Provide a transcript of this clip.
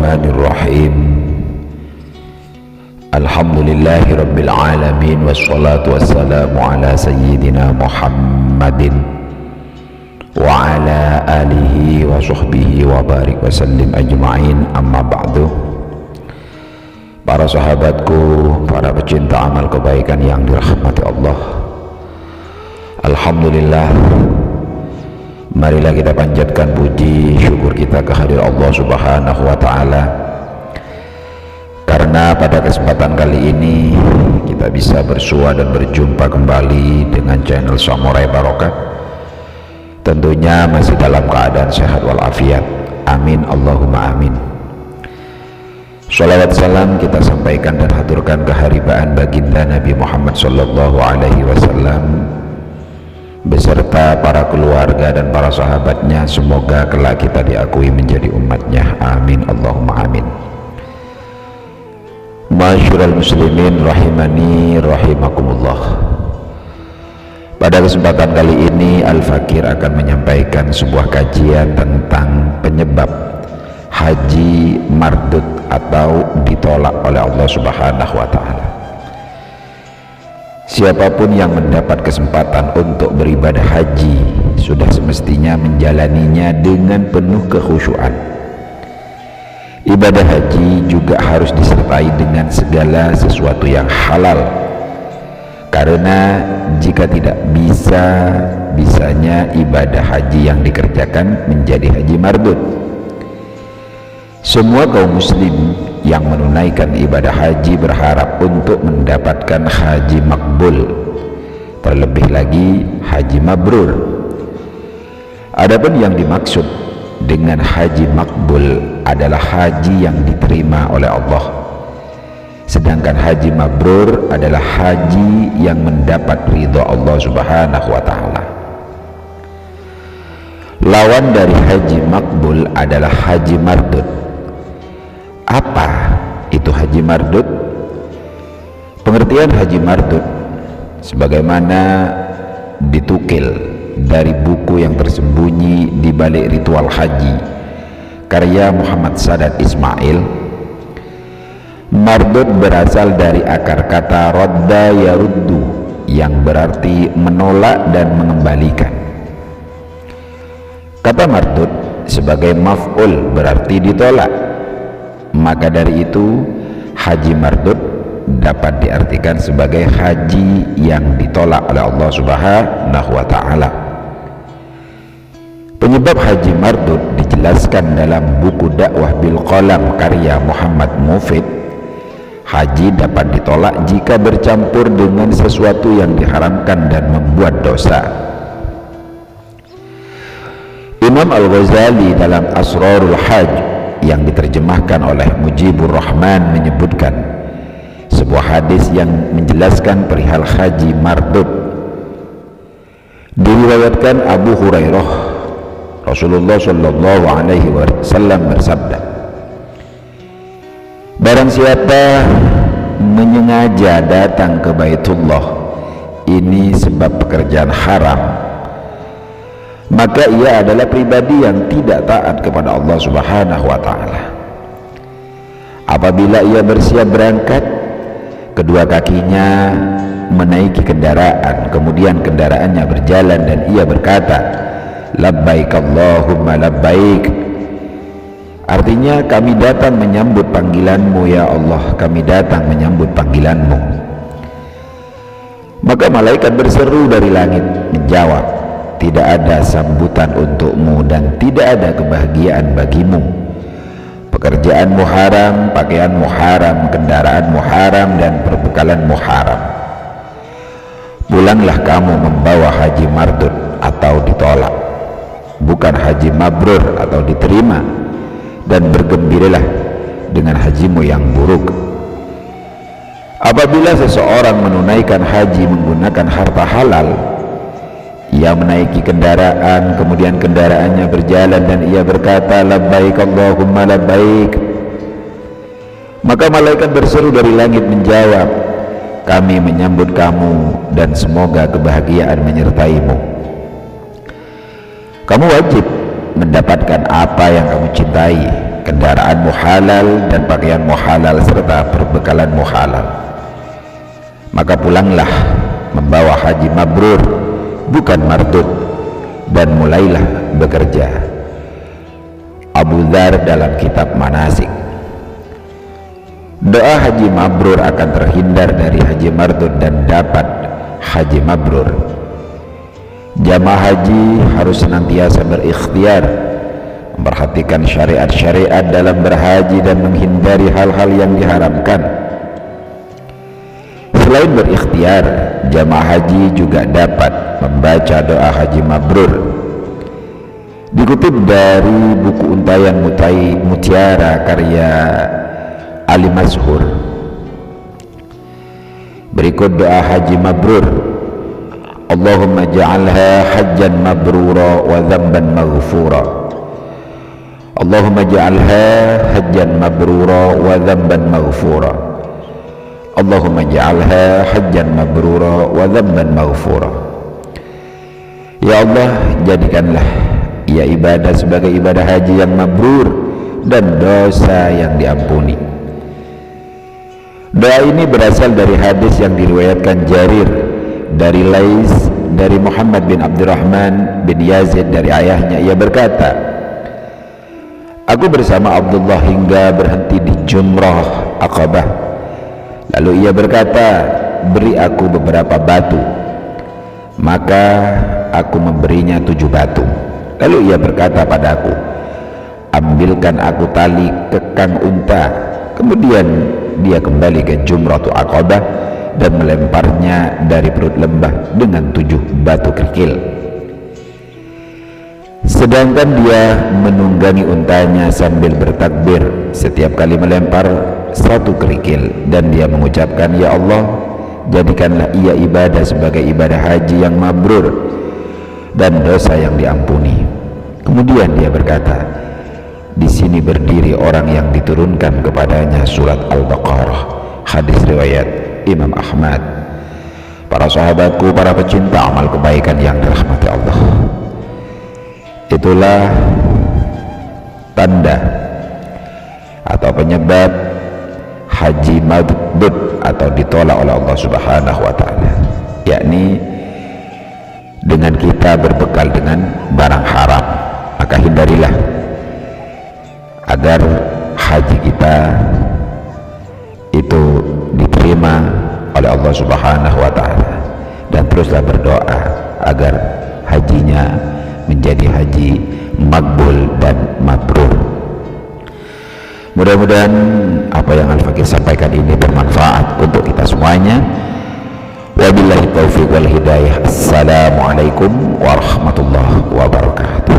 Bismillahirrahmanirrahim. Alhamdulillahi rabbil alamin, wassalatu wassalamu ala sayyidina Muhammadin wa ala alihi wa sahbihi wa barik wa sallim ajma'in, amma ba'du. Para sahabatku, para pecinta amal kebaikan yang dirahmati Allah, alhamdulillah, marilah kita panjatkan puji syukur kita kehadirat Allah Subhanahu wa ta'ala, karena pada kesempatan kali ini kita bisa bersua dan berjumpa kembali dengan channel Samurai Barokah, tentunya masih dalam keadaan sehat walafiat. Amin Allahumma amin. Shalawat salam kita sampaikan dan haturkan keharibaan baginda Nabi Muhammad sallallahu alaihi wasallam beserta para keluarga dan para sahabatnya. Semoga kelak kita diakui menjadi umatnya. Amin Allahumma amin. Masyurul muslimin rahimani rahimakumullah. Pada kesempatan kali ini Al-Fakir akan menyampaikan sebuah kajian tentang penyebab haji mardud atau ditolak oleh Allah Subhanahu wa ta'ala. Siapapun yang mendapat kesempatan untuk beribadah haji sudah semestinya menjalaninya dengan penuh kekhusyuan. Ibadah haji juga harus disertai dengan segala sesuatu yang halal, karena jika tidak bisanya ibadah haji yang dikerjakan menjadi haji mardud. Semua kaum muslim yang menunaikan ibadah haji berharap untuk mendapatkan haji makbul, terlebih lagi haji mabrur. Adapun yang dimaksud dengan haji makbul adalah haji yang diterima oleh Allah, sedangkan haji mabrur adalah haji yang mendapat ridha Allah Subhanahu wa ta'ala. Lawan dari haji makbul adalah haji mardud. Apa itu haji mardud? Pengertian haji mardud sebagaimana ditukil dari buku yang tersembunyi di balik ritual haji karya Muhammad Sadat Ismail. Mardud berasal dari akar kata radda yaruddu yang berarti menolak dan mengembalikan. Kata mardud sebagai maf'ul berarti ditolak. Maka dari itu haji mardud dapat diartikan sebagai haji yang ditolak oleh Allah Subhanahu wa ta'ala. Penyebab haji mardud dijelaskan dalam buku Dakwah bil Qalam karya Muhammad Mufid. Haji dapat ditolak jika bercampur dengan sesuatu yang diharamkan dan membuat dosa. Imam Al-Ghazali dalam Asrarul Hajj yang diterjemahkan oleh Mujibur Rahman menyebutkan sebuah hadis yang menjelaskan perihal haji mardud. Diriwayatkan Abu Hurairah, Rasulullah sallallahu alaihi wasallam bersabda, barang siapa menyengaja datang ke Baitullah ini sebab pekerjaan haram, maka ia adalah pribadi yang tidak taat kepada Allah Subhanahu wa ta'ala. Apabila ia bersiap berangkat, kedua kakinya menaiki kendaraan, kemudian kendaraannya berjalan dan ia berkata, labbaik Allahumma labbaik, artinya kami datang menyambut panggilanmu ya Allah, kami datang menyambut panggilanmu. Maka malaikat berseru dari langit menjawab, tidak ada sambutan untukmu dan tidak ada kebahagiaan bagimu. Pekerjaanmu haram, pakaianmu haram, kendaraanmu haram, dan perbekalanmu haram. Pulanglah kamu membawa haji mardud atau ditolak, bukan haji mabrur atau diterima, dan bergembiralah dengan hajimu yang buruk. Apabila seseorang menunaikan haji menggunakan harta halal, ia menaiki kendaraan, kemudian kendaraannya berjalan dan ia berkata labbaik Allahumma labbaik, maka malaikat berseru dari langit menjawab, kami menyambut kamu dan semoga kebahagiaan menyertaimu. Kamu wajib mendapatkan apa yang kamu cintai, kendaraanmu halal dan pakaianmu halal serta perbekalanmu halal. Maka pulanglah membawa haji mabrur, bukan mardud, dan mulailah bekerja. Abu Dzar dalam kitab Manasik. Doa haji mabrur akan terhindar dari haji mardud dan dapat haji mabrur. Jamaah haji harus senantiasa berikhtiar memperhatikan syariat-syariat dalam berhaji dan menghindari hal-hal yang diharamkan. Selain berikhtiar, jamaah haji juga dapat membaca doa haji mabrur. Dikutip dari buku Untayan Mutiara karya Ali Mazhur, berikut doa haji mabrur. Allahumma ja'alha hajjan mabrura wa dhanban maghfura. Allahumma ja'alha hajjan mabrura wa dhanban maghfura. Allahumma ja'alha hajjan mabrura wa dhanban maghfura. Ya Allah, jadikanlah ia ibadah sebagai ibadah haji yang mabrur dan dosa yang diampuni. Doa ini berasal dari hadis yang diriwayatkan Jarir dari Lais dari Muhammad bin Abdurrahman bin Yazid dari ayahnya. Ia berkata, aku bersama Abdullah hingga berhenti di Jumrah Aqabah. Lalu ia berkata, beri aku beberapa batu. Maka aku memberinya 7 batu. Lalu ia berkata padaku, ambilkan aku tali kekang unta. Kemudian dia kembali ke Jumratu Aqabah dan melemparnya dari perut lembah dengan 7 batu kerikil. Sedangkan dia menunggangi untanya sambil bertakbir setiap kali melempar 1 kerikil, dan dia mengucapkan, ya Allah, jadikanlah ia ibadah sebagai ibadah haji yang mabrur dan dosa yang diampuni. Kemudian dia berkata, di sini berdiri orang yang diturunkan kepadanya surat Al-Baqarah. Hadis riwayat Imam Ahmad. Para sahabatku, para pecinta amal kebaikan yang dirahmati Allah, itulah tanda atau penyebab haji mardud atau ditolak oleh Allah Subhanahu wa ta'ala, yakni dengan kita berbekal dengan barang haram. Maka hindarilah agar haji kita itu diterima oleh Allah Subhanahu wa ta'ala, dan teruslah berdoa agar hajinya menjadi haji makbul dan mabrur. Mudah-mudahan apa yang Al-Fakir sampaikan ini bermanfaat untuk kita semuanya. Wabillahi taufiq wal hidayah. Assalamualaikum warahmatullahi wabarakatuh.